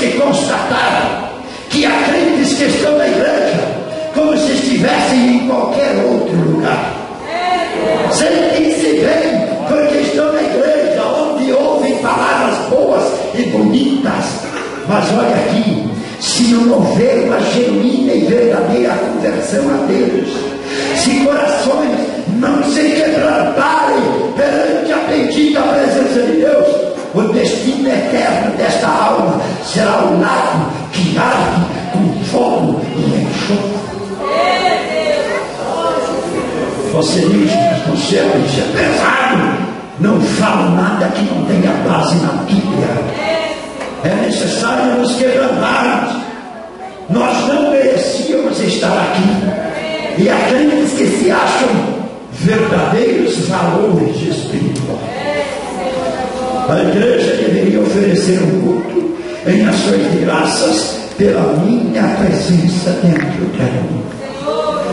que constataram que há crentes que estão na igreja como se estivessem em qualquer outro lugar. Sentem-se bem porque estão na igreja, onde ouvem palavras boas e bonitas. Mas olha aqui, se não houver uma genuína e verdadeira conversão a Deus, se corações não se quebrantarem perante a bendita presença de Deus, o destino eterno desta alma será o lago que arde com fogo e enxofre. Você diz, mas no céu isso é pesado. Não falo nada que não tenha base na Bíblia. É necessário nos quebrantarmos. Nós não merecíamos estar aqui. E há crentes que se acham verdadeiros valores espirituais. A igreja deveria oferecer um culto em ações de graças pela minha presença dentro dela.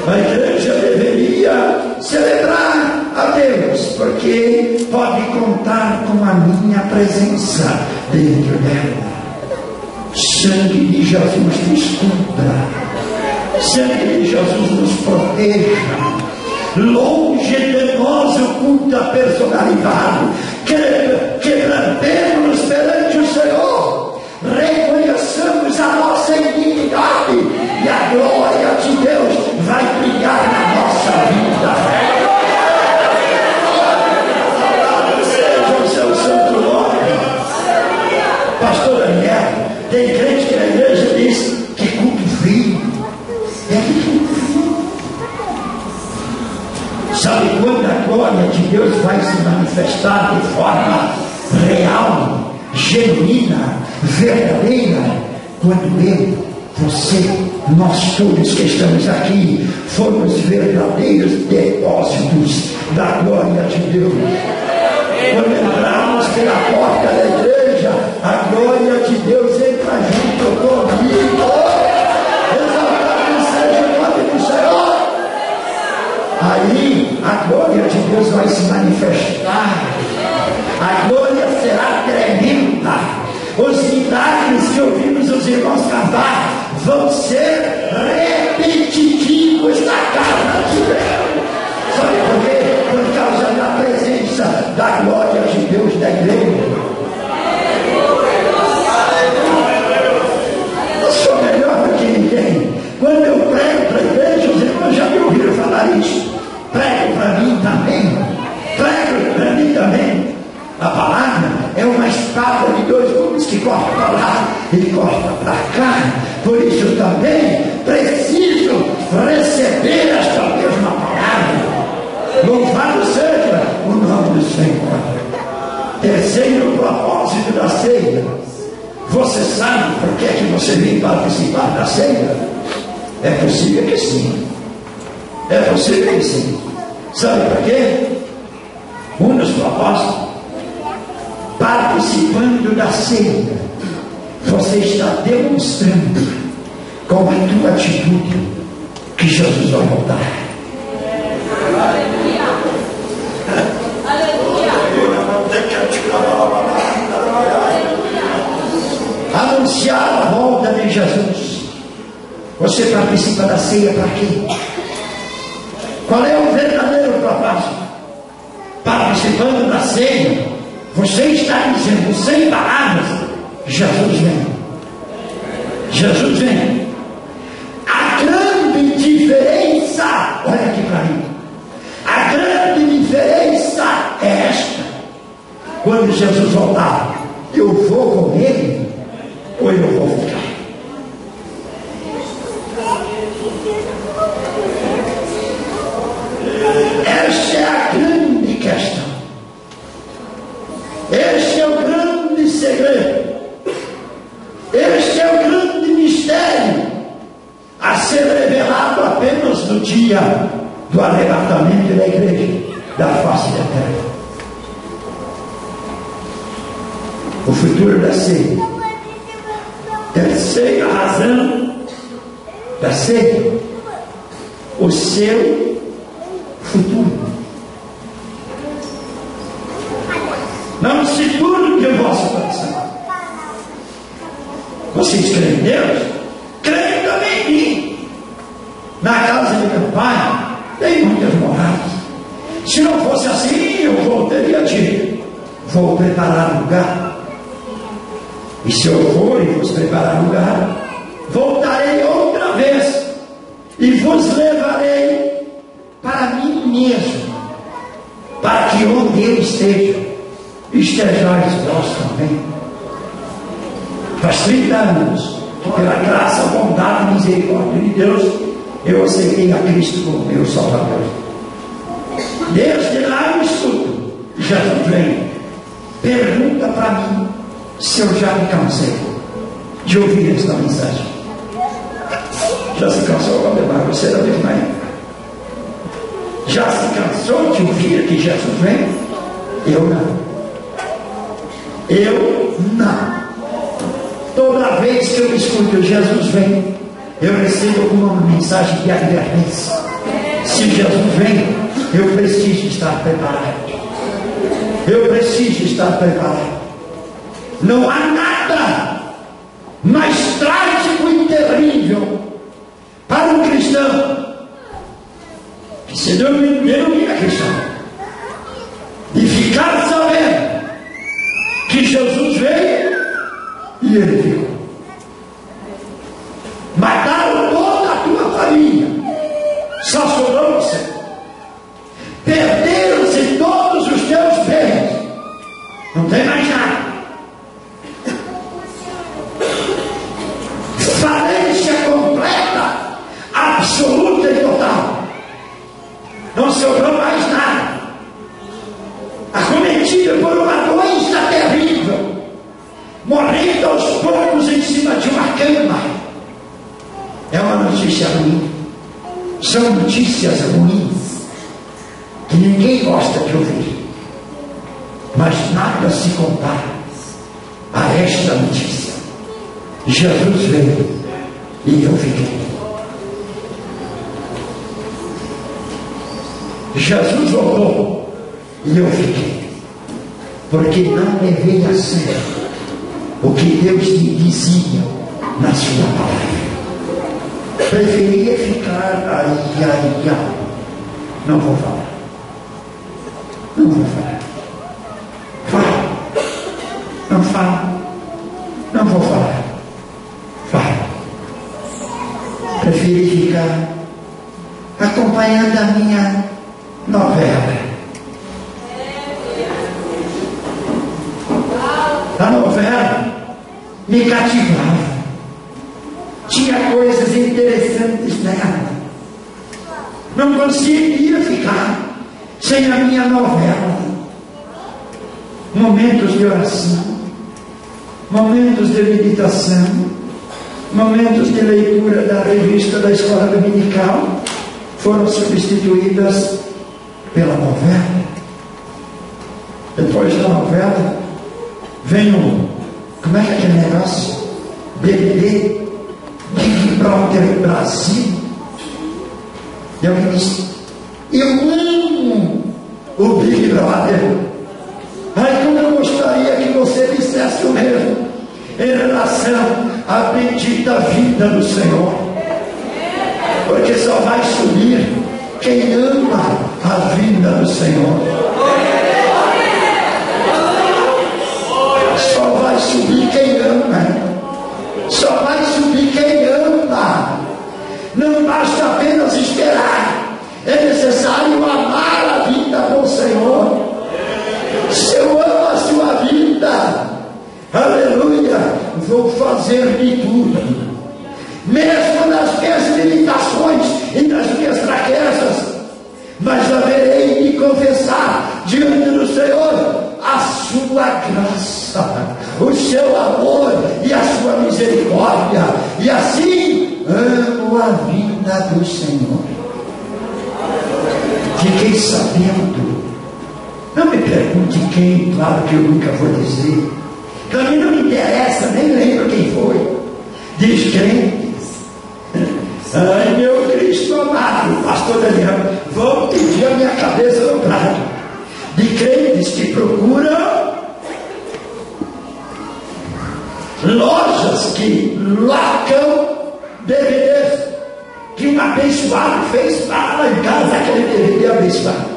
A igreja deveria celebrar a Deus, porque pode contar com a minha presença dentro dela. Sangue de Jesus nos cubra, sangue de Jesus nos proteja. Longe de nós o culto à personalidade. Quebrantemos-nos perante o Senhor, reconheçamos a nossa indignidade e a glória de Deus vai brilhar na nossa vida. Louvado seja o seu santo nome. Pastor Daniel, tem crente que na igreja diz que culto frio. É culto frio. Sabe quando a glória de Deus vai se manifestar de forma real, genuína, verdadeira? Quando eu, você, nós todos que estamos aqui formos verdadeiros depósitos da glória de Deus. Quando entrarmos pela porta da igreja, a glória de Deus entra junto comigo. Exaltado seja o nome do Senhor. Aí a glória de Deus vai se manifestar. A glória será tremenda. Os milagres que ouvimos os irmãos cantar vão ser repetitivos na casa de Deus. Sabe por quê? Por causa da presença da glória de Deus na igreja. Eu sou melhor do que ninguém. Quando eu prego para a igreja, os irmãos já me ouviram falar isso. Prego para mim também. Prego para mim também. A palavra é uma espada de dois gumes que corta para lá e corta para cá. Por isso também preciso receber esta mesma palavra. Louvado seja o nome do Senhor. Terceiro propósito da ceia. Você sabe por que é que você vem participar da ceia? É possível que sim. É possível que sim. Sabe por quê? Um dos propósitos. Participando da ceia, você está demonstrando com a tua atitude que Jesus vai voltar. Aleluia. Anunciar a volta de Jesus. Você participa da ceia para quê? Qual é o verdadeiro propósito? Participando da ceia, você está dizendo sem palavras: Jesus vem. Jesus vem. A grande diferença, olha aqui para mim, a grande diferença é esta: quando Jesus voltar, eu vou com ele ou eu vou ficar? Esta é a grande questão. Este é o grande segredo. Este é o grande mistério a ser revelado apenas no dia do arrebatamento da igreja da face da terra. O futuro da ceia. Terceira razão da ceia: o seu futuro. Não se turbe o vosso coração. Você vocês creem em Deus, creem também em mim. Na casa de meu pai tem muitas moradas. Se não fosse assim, eu teria dito: vou preparar lugar. E se eu for e vos preparar lugar, voltarei outra vez e vos levarei para mim mesmo, para que onde eu esteja, estejais vós também. Faz 30 anos que, pela graça, bondade e misericórdia de Deus, eu aceitei a Cristo como meu Salvador. Desde lá eu escuto: Jesus vem. Pergunta para mim se eu já me cansei de ouvir esta mensagem. Já se cansou, Valdemar? Você era mesmo na época? Já se cansou de ouvir que Jesus vem? Eu não. Eu não. Toda vez que eu escuto Jesus vem, eu recebo uma mensagem de advertência. Se Jesus vem, eu preciso estar preparado. Eu preciso estar preparado. Não há nada mais trágico e terrível para um cristão que se denomina cristão, de ficar sabendo que Jesus veio e ele ficou. Mataram toda a tua família, só sobrou você. Perderam-se todos os teus bens, não tem mais nada. Falência completa, absoluta e total. Não sobrou mais nada. Acometida por uma doença terrível, morrendo aos poucos em cima de uma cama. É uma notícia ruim. São notícias ruins que ninguém gosta de ouvir, mas nada se compara a esta notícia: Jesus veio e eu fiquei. Jesus voltou e eu fiquei, porque não levei a sério o que Deus me dizia na sua palavra. Preferia ficar aí. Não vou falar. Não vou falar. Fala. Não fala. Não vou falar. Fala. Preferi ficar acompanhando a minha novela. A novela me cativava. Tinha coisas interessantes nela. Não conseguia ficar sem a minha novela. Momentos de oração, momentos de meditação, momentos de leitura da revista da escola dominical foram substituídas pela novela. Depois da novela vem como é que é aquele negócio? BBB, Big Brother Brasil. E eu me disse: eu amo o Big Brother. Ai, como eu gostaria que você dissesse o mesmo em relação à bendita vida do Senhor, porque só vai subir quem ama a vinda do Senhor. Só vai subir quem ama. Só vai subir quem ama. Não basta apenas esperar, é necessário amar a vida do Senhor. Se eu amo a sua vida, aleluia, vou fazer de tudo, mesmo nas minhas limitações e nas minhas fraquezas, mas haverei de confessar diante do Senhor a sua graça, o seu amor e a sua misericórdia, e assim amo a vida do Senhor. Fiquei sabendo, não me pergunte quem, claro que eu nunca vou dizer, para mim não me interessa, nem lembro quem foi, diz crentes. Ai, meu Cristo amado, pastor Daniel, vou pedir a minha cabeça no prato, de crentes que procuram lojas que locam DVDs que um abençoado fez para lá em casa aquele DVD abençoado.